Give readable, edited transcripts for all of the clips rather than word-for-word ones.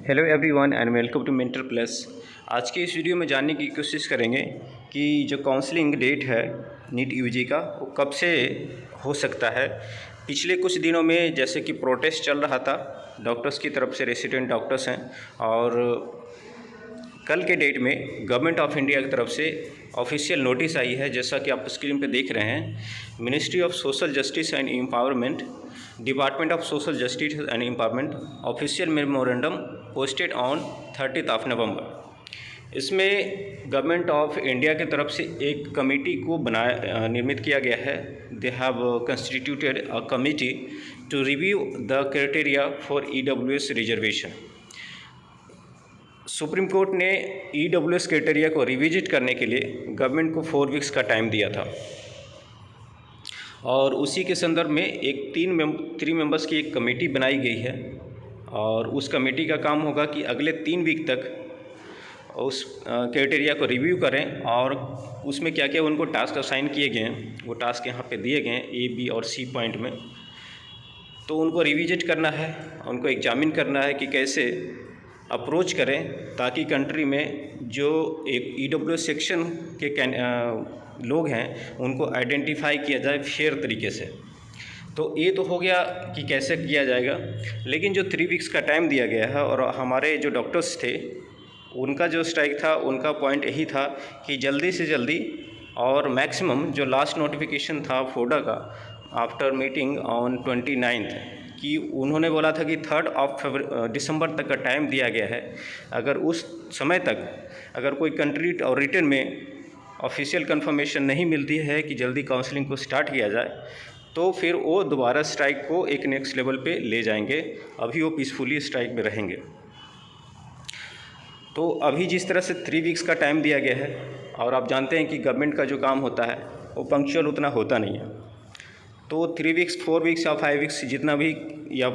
Hello everyone and welcome to Mentor Plus. आज के इस वीडियो में जानने की कोशिश करेंगे कि जो काउंसलिंग डेट है नीट यूजी का वो कब से हो सकता है। पिछले कुछ दिनों में जैसे कि प्रोटेस्ट चल रहा था डॉक्टर्स की तरफ से, रेसिडेंट डॉक्टर्स हैं, और कल के डेट में गवर्नमेंट ऑफ इंडिया की तरफ से ऑफिशियल नोटिस आई है, जैसा कि आप स्क्रीन पे देख रहे हैं। Ministry of social justice and empowerment, department of social justice and empowerment, official memorandum posted on 30 नवंबर। इसमें गवर्नमेंट ऑफ इंडिया की तरफ से एक कमेटी को निर्मित किया गया है। They have constituted a committee to review the criteria for EWS reservation. Supreme Court ने EWS क्राइटेरिया को रिविजिट करने के लिए गवर्नमेंट को 4 वीक्स का टाइम दिया था, और उसी के संदर्भ में एक 3 मेंबर्स की एक कमेटी बनाई गई है। और उस कमेटी का काम होगा कि अगले 3 वीक तक उस क्राइटेरिया को रिव्यू करें, और उसमें क्या क्या उनको टास्क असाइन किए गए हैं, वो टास्क यहाँ पे दिए गए हैं A, B और C पॉइंट में। तो उनको रिविजिट करना है, उनको एग्जामिन करना है कि कैसे अप्रोच करें ताकि कंट्री में जो एक EWS सेक्शन के लोग हैं उनको आइडेंटिफाई किया जाए फेयर तरीके से। तो ये तो हो गया कि कैसे किया जाएगा, लेकिन जो 3 वीक्स का टाइम दिया गया है, और हमारे जो डॉक्टर्स थे उनका जो स्ट्राइक था, उनका पॉइंट यही था कि जल्दी से जल्दी और मैक्सिमम जो लास्ट नोटिफिकेशन था फोडा का आफ्टर मीटिंग ऑन 29 कि उन्होंने बोला था कि 3 दिसंबर तक का टाइम दिया गया है। अगर उस समय तक अगर कोई कंट्री और रिटर्न में ऑफिशियल कंफर्मेशन नहीं मिलती है कि जल्दी काउंसलिंग को स्टार्ट किया जाए, तो फिर वो दोबारा स्ट्राइक को एक नेक्स्ट लेवल पे ले जाएंगे। अभी वो पीसफुली स्ट्राइक में रहेंगे। तो अभी जिस तरह से 3 वीक्स का टाइम दिया गया है, और आप जानते हैं कि गवर्नमेंट का जो काम होता है वो पंक्चुअल उतना होता नहीं है, तो 3 वीक्स 4 वीक्स या 5 वीक्स जितना भी, या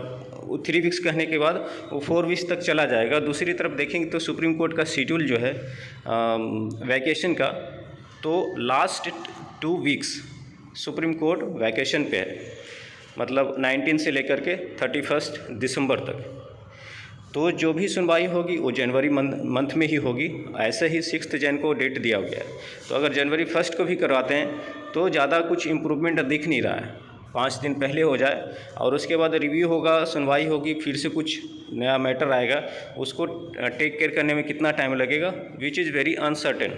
3 वीक्स कहने के बाद वो 4 वीक्स तक चला जाएगा। दूसरी तरफ देखेंगे तो सुप्रीम कोर्ट का शेड्यूल जो है वैकेशन का, तो last 2 weeks supreme court vacation पे है, मतलब 19 से लेकर के 31 दिसंबर तक। तो जो भी सुनवाई होगी वो जनवरी मंथ में ही होगी। ऐसे ही 6 जनवरी को डेट दिया गया है, तो अगर जनवरी 1 को भी करवाते हैं तो ज़्यादा कुछ इम्प्रूवमेंट दिख नहीं रहा है। 5 दिन पहले हो जाए और उसके बाद रिव्यू होगा, सुनवाई होगी, फिर से कुछ नया मैटर आएगा, उसको टेक केयर करने में कितना टाइम लगेगा, विच इज़ वेरी अनसर्टेन।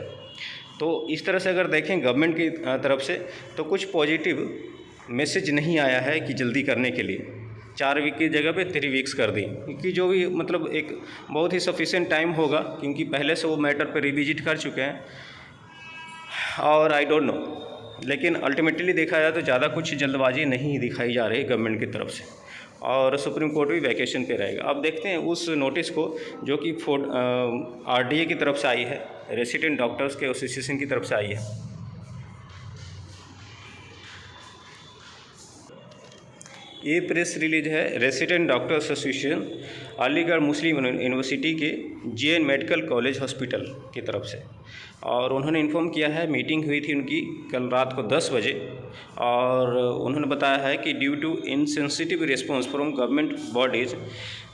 तो इस तरह से अगर देखें गवर्नमेंट की तरफ से तो कुछ पॉजिटिव मैसेज नहीं आया है कि जल्दी करने के लिए 4 वीक की जगह पे 3 वीक्स कर दी, क्योंकि जो भी मतलब एक बहुत ही सफिशिएंट टाइम होगा, क्योंकि पहले से वो मैटर पे रिविजिट कर चुके हैं। और आई डोंट नो, लेकिन अल्टीमेटली देखा जाए तो ज़्यादा कुछ जल्दबाजी नहीं दिखाई जा रही गवर्नमेंट की तरफ से, और सुप्रीम कोर्ट भी वैकेशन पे रहेगा। अब देखते हैं उस नोटिस को जो कि RDA की तरफ से आई है, रेसिडेंट डॉक्टर्स के एसोसिएशन की तरफ से आई है। ये प्रेस रिलीज है रेसिडेंट डॉक्टर्स एसोसिएशन अलीगढ़ मुस्लिम यूनिवर्सिटी के JN मेडिकल कॉलेज हॉस्पिटल की तरफ से, और उन्होंने इन्फॉर्म किया है, मीटिंग हुई थी उनकी कल रात को 10 बजे, और उन्होंने बताया है कि due to insensitive response from government bodies,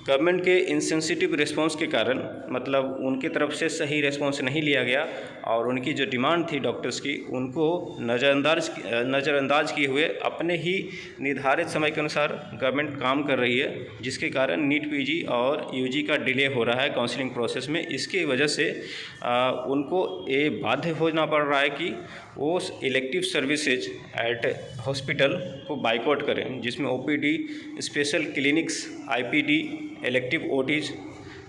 government के इनसेंसिटिव रिस्पॉन्स के कारण, मतलब उनकी तरफ से सही रिस्पॉन्स नहीं लिया गया, और उनकी जो डिमांड थी डॉक्टर्स की उनको नज़रअंदाज किए हुए अपने ही निर्धारित समय के अनुसार गवर्नमेंट काम कर रही है, जिसके कारण नीट PG और UG का डिले हो रहा है काउंसलिंग प्रोसेस में। इसकी वजह से उनको ये बाध्य होना पड़ रहा है कि वो इलेक्टिव सर्विसेज एट हॉस्पिटल को बाइकआउट करें, जिसमें OPD, special clinics, IPD, elective OTs,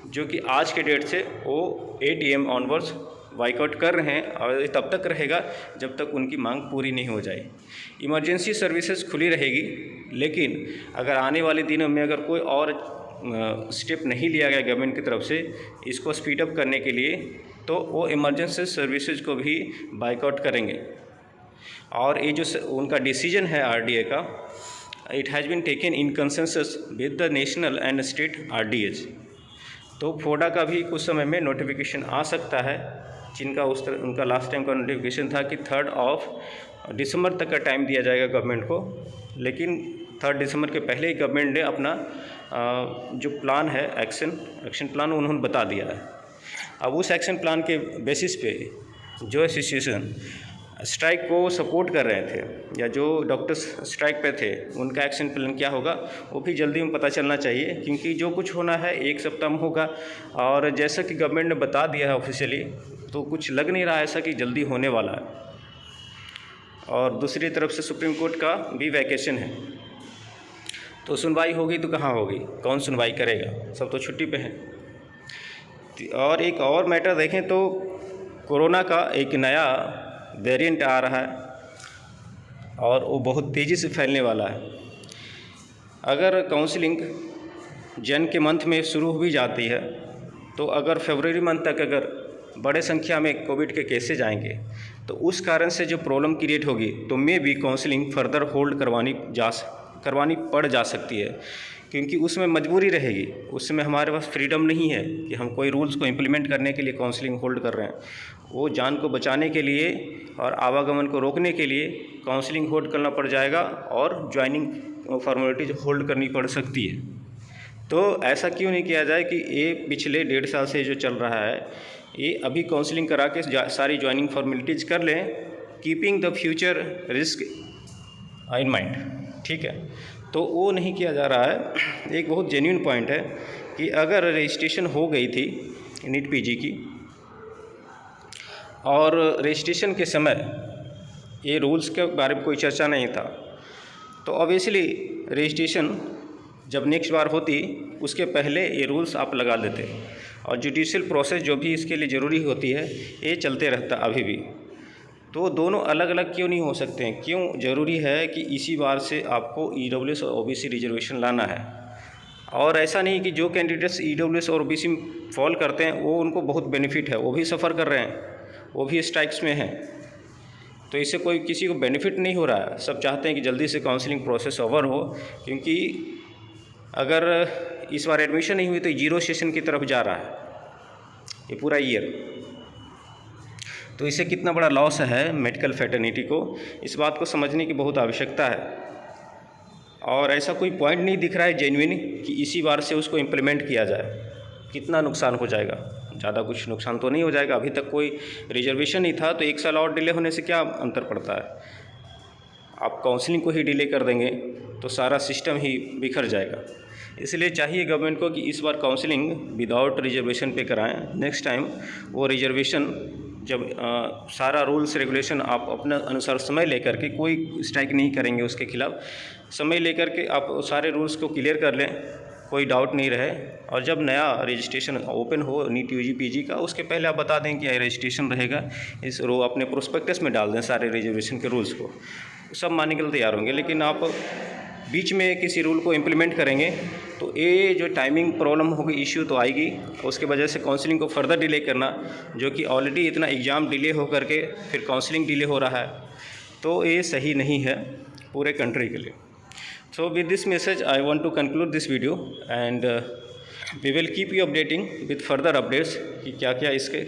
जो कि आज के डेट से वो 8 AM ऑनवर्ड्स बाइकआउट कर रहे हैं, और तब तक रहेगा जब तक उनकी मांग पूरी नहीं हो जाए। इमरजेंसी सर्विसेज खुली रहेगी, लेकिन अगर आने वाले दिनों में अगर कोई और स्टेप नहीं लिया गया गवर्नमेंट की तरफ से इसको स्पीड अप करने के लिए, तो वो इमरजेंसी सर्विसेज को भी बाइकआउट करेंगे। और ये जो उनका डिसीजन है RDA का, it has been taken in consensus with the national and state RDAs। तो फोडा का भी कुछ समय में नोटिफिकेशन आ सकता है, जिनका उनका लास्ट टाइम का नोटिफिकेशन था कि 3 दिसंबर तक का टाइम दिया जाएगा गवर्नमेंट को, लेकिन 3 दिसंबर के पहले ही गवर्नमेंट ने अपना जो प्लान है, एक्शन प्लान उन्होंने बता दिया है। अब उस एक्शन प्लान के बेसिस पे जो एसोसिएशन स्ट्राइक को सपोर्ट कर रहे थे या जो डॉक्टर्स स्ट्राइक पे थे, उनका एक्शन प्लान क्या होगा वो भी जल्दी में पता चलना चाहिए, क्योंकि जो कुछ होना है 1 सप्ताह में होगा। और जैसा कि गवर्नमेंट ने बता दिया है ऑफिशियली, तो कुछ लग नहीं रहा ऐसा कि जल्दी होने वाला है। और दूसरी तरफ से सुप्रीम कोर्ट का भी वैकेशन है, तो सुनवाई होगी तो कहाँ होगी, कौन सुनवाई करेगा, सब तो छुट्टी पे हैं। और एक और मैटर देखें तो कोरोना का एक नया वेरिएंट आ रहा है और वो बहुत तेज़ी से फैलने वाला है। अगर काउंसलिंग जन के मंथ में शुरू हो भी जाती है, तो अगर फरवरी मंथ तक अगर बड़े संख्या में कोविड के केसेज आएंगे, तो उस कारण से जो प्रॉब्लम क्रिएट होगी, तो मे भी काउंसलिंग फर्दर होल्ड करवानी पड़ जा सकती है, क्योंकि उसमें मजबूरी रहेगी। उसमें हमारे पास फ्रीडम नहीं है कि हम कोई रूल्स को इम्प्लीमेंट करने के लिए काउंसलिंग होल्ड कर रहे हैं। वो जान को बचाने के लिए और आवागमन को रोकने के लिए काउंसलिंग होल्ड करना पड़ जाएगा और ज्वाइनिंग फॉर्मेलिटीज होल्ड करनी पड़ सकती है। तो ऐसा क्यों नहीं किया जाए कि ये पिछले 1.5 साल से जो चल रहा है, ये अभी काउंसलिंग करा के सारी ज्वाइनिंग फॉर्मेलिटीज़ कर लें, keeping the future risk in mind, ठीक है। तो वो नहीं किया जा रहा है। एक बहुत जेन्युइन पॉइंट है कि अगर रजिस्ट्रेशन हो गई थी नीट पीजी की और रजिस्ट्रेशन के समय ये रूल्स के बारे में कोई चर्चा नहीं था, तो ऑब्वियसली रजिस्ट्रेशन जब नेक्स्ट बार होती उसके पहले ये रूल्स आप लगा देते, और जुडिशियल प्रोसेस जो भी इसके लिए ज़रूरी होती है ये चलते रहता अभी भी। तो दोनों अलग अलग क्यों नहीं हो सकते हैं? क्यों ज़रूरी है कि इसी बार से आपको EWS और OBC रिजर्वेशन लाना है? और ऐसा नहीं कि जो कैंडिडेट्स EWS और OBC में फॉल करते हैं वो उनको बहुत बेनिफिट है, वो भी सफ़र कर रहे हैं, वो भी स्ट्राइक्स में हैं। तो इससे कोई किसी को बेनिफिट नहीं हो रहा है। सब चाहते हैं कि जल्दी से काउंसलिंग प्रोसेस ओवर हो, क्योंकि अगर इस बार एडमिशन नहीं हुई तो 0 सेशन की तरफ जा रहा है ये पूरा ईयर। तो इससे कितना बड़ा लॉस है मेडिकल फैटर्निटी को, इस बात को समझने की बहुत आवश्यकता है। और ऐसा कोई पॉइंट नहीं दिख रहा है जेन्युइन कि इसी बार से उसको इम्प्लीमेंट किया जाए। कितना नुकसान हो जाएगा? ज़्यादा कुछ नुकसान तो नहीं हो जाएगा। अभी तक कोई रिजर्वेशन नहीं था, तो 1 साल और डिले होने से क्या अंतर पड़ता है? आप काउंसलिंग को ही डिले कर देंगे तो सारा सिस्टम ही बिखर जाएगा। इसलिए चाहिए गवर्नमेंट को कि इस बार काउंसलिंग विदाउट रिजर्वेशन पे कराएं। नेक्स्ट टाइम वो रिजर्वेशन जब सारा रूल्स रेगुलेशन आप अपने अनुसार समय लेकर के, कोई स्ट्राइक नहीं करेंगे उसके खिलाफ, समय लेकर के आप सारे रूल्स को क्लियर कर लें, कोई डाउट नहीं रहे। और जब नया रजिस्ट्रेशन ओपन हो नीट यूजी पीजी का, उसके पहले आप बता दें कि यह रजिस्ट्रेशन रहेगा, इस रो अपने प्रोस्पेक्टस में डाल दें सारे रिजर्वेशन के रूल्स को, सब मानने के लिए तैयार होंगे। लेकिन आप बीच में किसी रूल को इम्प्लीमेंट करेंगे तो ये जो टाइमिंग प्रॉब्लम होगी, इश्यू तो आएगी। उसके वजह से काउंसलिंग को फर्दर डिले करना, जो कि ऑलरेडी इतना एग्ज़ाम डिले हो करके फिर काउंसलिंग डिले हो रहा है, तो ये सही नहीं है पूरे कंट्री के लिए। So with this message I want to conclude this video and we will keep you updating with further updates कि क्या क्या इसके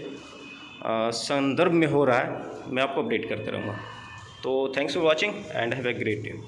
संदर्भ में हो रहा है, मैं आपको अपडेट करते रहूँगा। तो thanks for watching and have a great day.